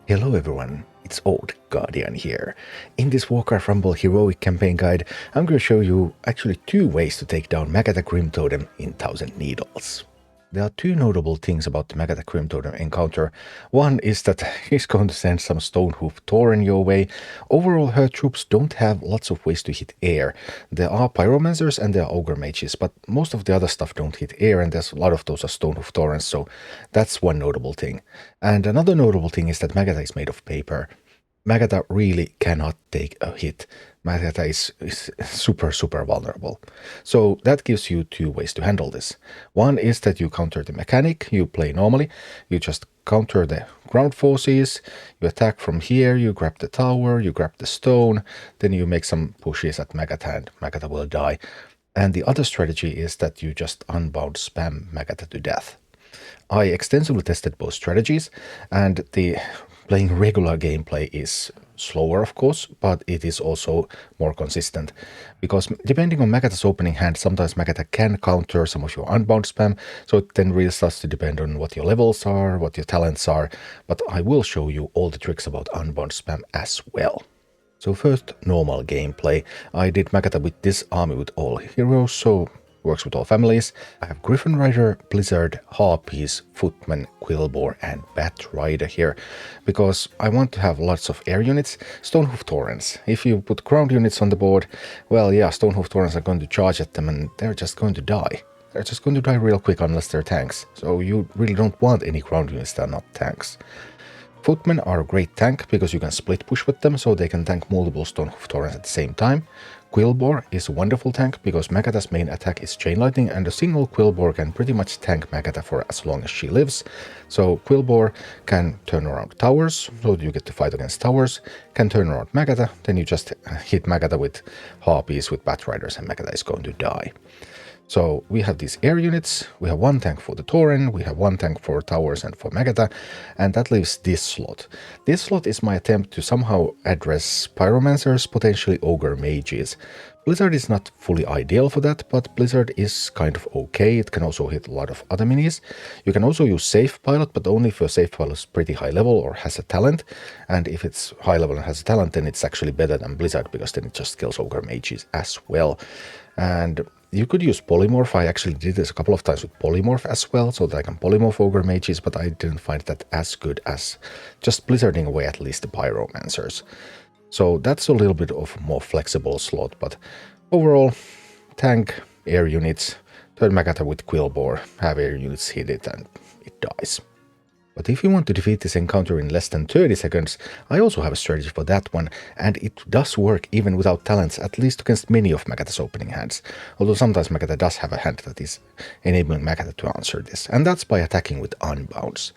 Hello everyone, it's Old Guardian here. In this Warcraft Rumble HEROIC campaign guide, I'm going to show you actually two ways to take down Magatha Grimtotem in Thousand Needles. There are two notable things about the Magatha Grimtotem encounter. One is that he's going to send some Stonehoof Tauren your way. Overall, her troops don't have lots of ways to hit air. There are Pyromancers and there are Ogre Mages, but most of the other stuff don't hit air, and there's a lot of those are Stonehoof Taurens, so that's one notable thing. And another notable thing is that Magatha is made of paper. Magatha really cannot take a hit. Magatha is super vulnerable. So that gives you two ways to handle this. One is that you counter the mechanic, you play normally, you just counter the ground forces, you attack from here, you grab the tower, you grab the stone, then you make some pushes at Magatha and Magatha will die. And the other strategy is that you just unbound spam Magatha to death. I extensively tested both strategies, and the playing regular gameplay is slower, of course, but it is also more consistent. Because depending on Magatha's opening hand, sometimes Magatha can counter some of your unbound spam, so it then really starts to depend on what your levels are, what your talents are, but I will show you all the tricks about unbound spam as well. So first, normal gameplay. I did Magatha with this army with all heroes, so works with all families. I have Griffin Rider, Blizzard, Harpies, Footman, Quillboar and Bat Rider here, because I want to have lots of air units. Stonehoof Taurens. If you put ground units on the board, well yeah, Stonehoof Taurens are going to charge at them and they're just going to die. They're just going to die real quick unless they're tanks, so you really don't want any ground units that are not tanks. Footmen are a great tank because you can split push with them, so they can tank multiple Stonehoof Taurens at the same time. Quillboar is a wonderful tank because Magatha's main attack is Chain Lightning, and a single Quillboar can pretty much tank Magatha for as long as she lives. So Quillboar can turn around towers, so you get to fight against towers, can turn around Magatha, then you just hit Magatha with Harpies, with Bat Riders, and Magatha is going to die. So we have these air units, we have one tank for the Tauren, we have one tank for towers and for Magatha, and that leaves this slot. This slot is my attempt to somehow address Pyromancers, potentially Ogre Mages. Blizzard is not fully ideal for that, but Blizzard is kind of okay. It can also hit a lot of other minis. You can also use Safe Pilot, but only if your Safe Pilot is pretty high level or has a talent. And if it's high level and has a talent, then it's actually better than Blizzard, because then it just kills Ogre Mages as well. And you could use Polymorph. I actually did this a couple of times with Polymorph as well, so that I can Polymorph Ogre Mages, but I didn't find that as good as just Blizzarding away at least the Pyromancers. So that's a little bit of more flexible slot, but overall, tank, air units, turn Magatha with Quillboar, have air units hit it and it dies. But if you want to defeat this encounter in less than 30 seconds, I also have a strategy for that one, and it does work even without talents, at least against many of Magatha's opening hands, although sometimes Magatha does have a hand that is enabling Magatha to answer this, and that's by attacking with Unbounds.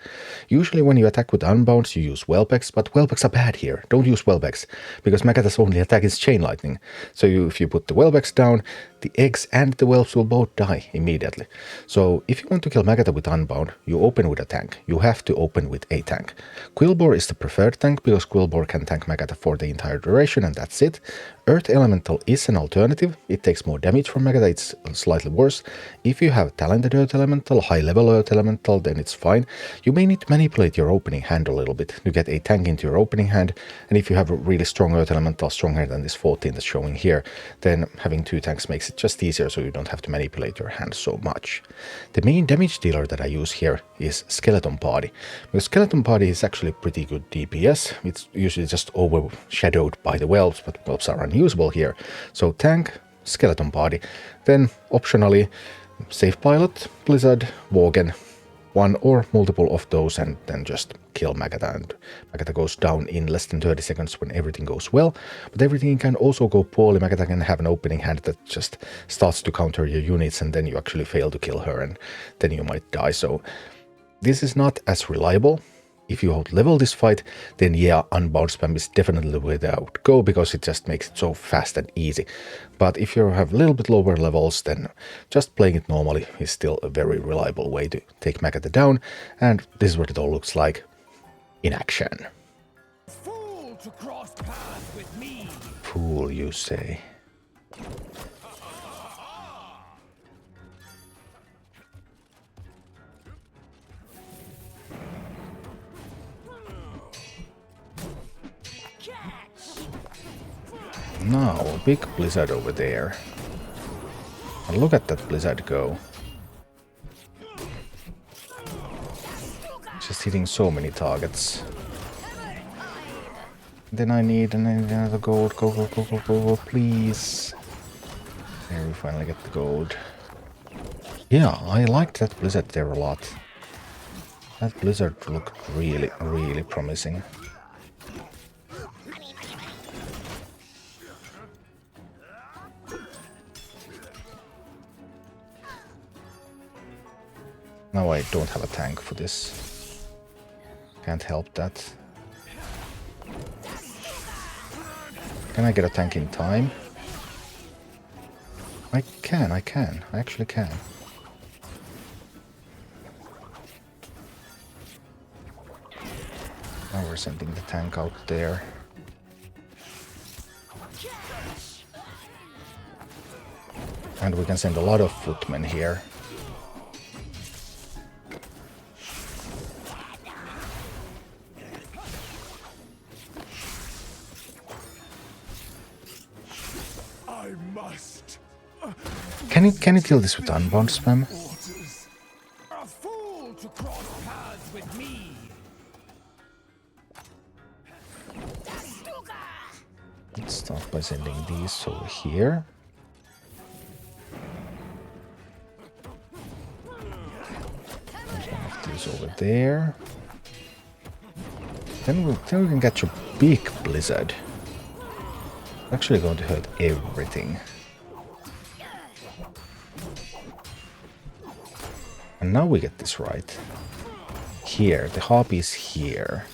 Usually when you attack with Unbounds you use Whelpeks, but Whelpeks are bad here. Don't use Whelpeks, because Magatha's only attack is Chain Lightning, so if you put the Whelpeks down, the eggs and the whelps will both die immediately. So if you want to kill Magatha with Unbound, you open with a tank. You have to open with a tank. Quillboar is the preferred tank because Quillboar can tank Magatha for the entire duration and that's it. Earth Elemental is an alternative. It takes more damage from Magatha, it's slightly worse. If you have talented Earth Elemental, high level Earth Elemental, then it's fine. You may need to manipulate your opening hand a little bit to get a tank into your opening hand, and if you have a really strong Earth Elemental, stronger than this 14 that's showing here, then having two tanks makes it just easier, so you don't have to manipulate your hand so much. The main damage dealer that I use here is Skeleton Party, because Skeleton Party is actually pretty good DPS. It's usually just overshadowed by the whelps, but whelps are unusable here. So tank, Skeleton Party, then optionally Safe Pilot, Blizzard, Worgen, one or multiple of those, and then just kill Magatha, and Magatha goes down in less than 30 seconds when everything goes well. But everything can also go poorly. Magatha can have an opening hand that just starts to counter your units, and then you actually fail to kill her, and then you might die. So this is not as reliable. If you out-level this fight, then yeah, Unbound spam is definitely the way to go, because it just makes it so fast and easy. But if you have a little bit lower levels, then just playing it normally is still a very reliable way to take Magatha down, and this is what it all looks like in action. Fool to cross paths with me. Fool, you say? Now, a big blizzard over there. And look at that blizzard go. Just hitting so many targets. Then I need another gold. Go, go, go, go, go, go, please. There we finally get the gold. Yeah, I liked that blizzard there a lot. That blizzard looked really, really promising. Now I don't have a tank for this. Can't help that. Can I get a tank in time? I can. I actually can. Now we're sending the tank out there. And we can send a lot of footmen here. Can you kill this with Unbound spam? A fool to cross paths with me. Let's start by sending these over here. There's one of these over there. Then we can catch a big blizzard. Actually going to hurt everything. And now we get this right. Here, the harpy is here.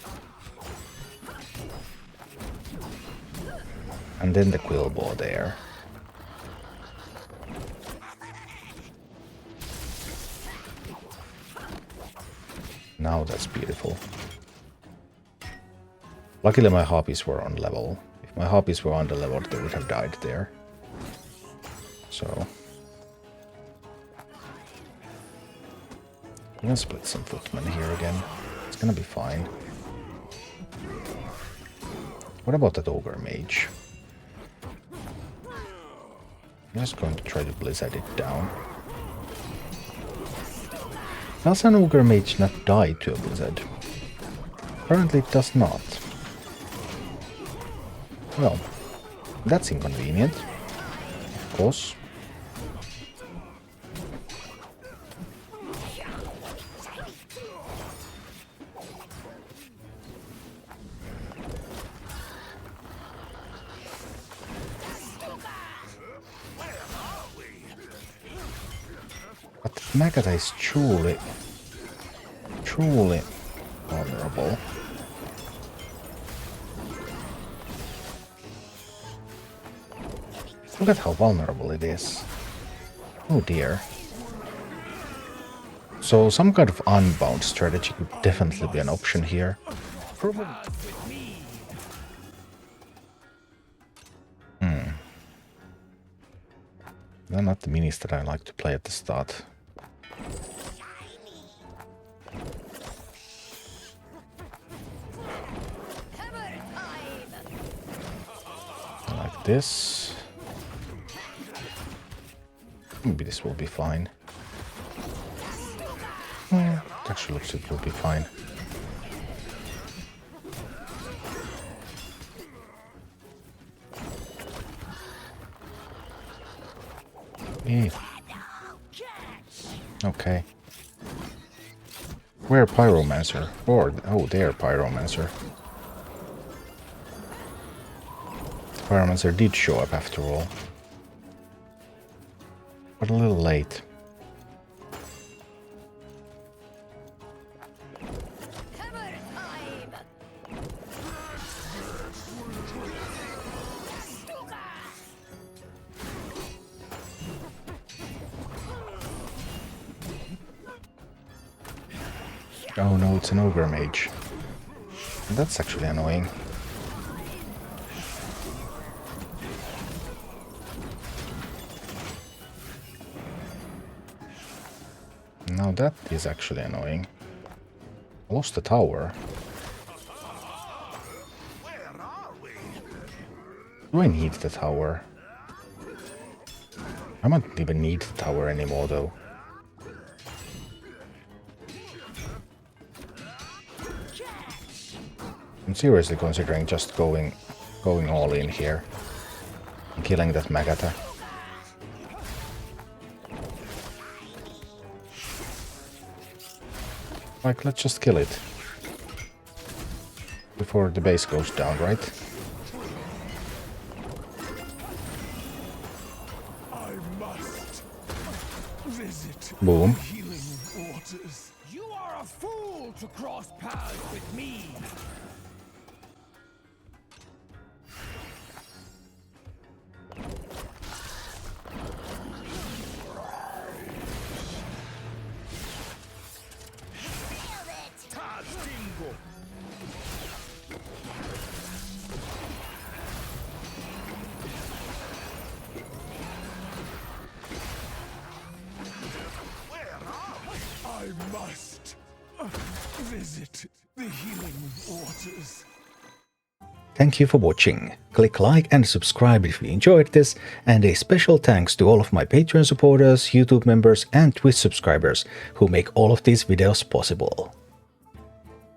And then the quillboar there. Now that's beautiful. Luckily my harpies were on level. If my harpies were under level, they would have died there. So... I'm gonna split some footmen here again. It's gonna be fine. What about that ogre mage? I'm just going to try to blizzard it down. Does an ogre mage not die to a blizzard? Apparently it does not. Well, that's inconvenient. Of course. But Magatha is truly vulnerable. Look at how vulnerable it is. Oh dear. So some kind of unbound strategy could definitely be an option here. They're not the minis that I like to play at the start. Like this. Maybe this will be fine. It actually looks like it will be fine. Okay. Where Pyromancer? Or oh, there Pyromancer. Pyromancer did show up after all. But a little late. Oh no, it's an ogre mage. That's actually annoying. Now that is actually annoying. I lost the tower. Do I need the tower? I might not even need the tower anymore, though. I'm seriously considering just going all in here and killing that Magatha. Like, let's just kill it before the base goes down, right? I must visit Boom. healing waters. You are a fool to cross paths with me. I must visit the healing waters. Thank you for watching. Click like and subscribe if you enjoyed this, and a special thanks to all of my Patreon supporters, YouTube members and Twitch subscribers who make all of these videos possible.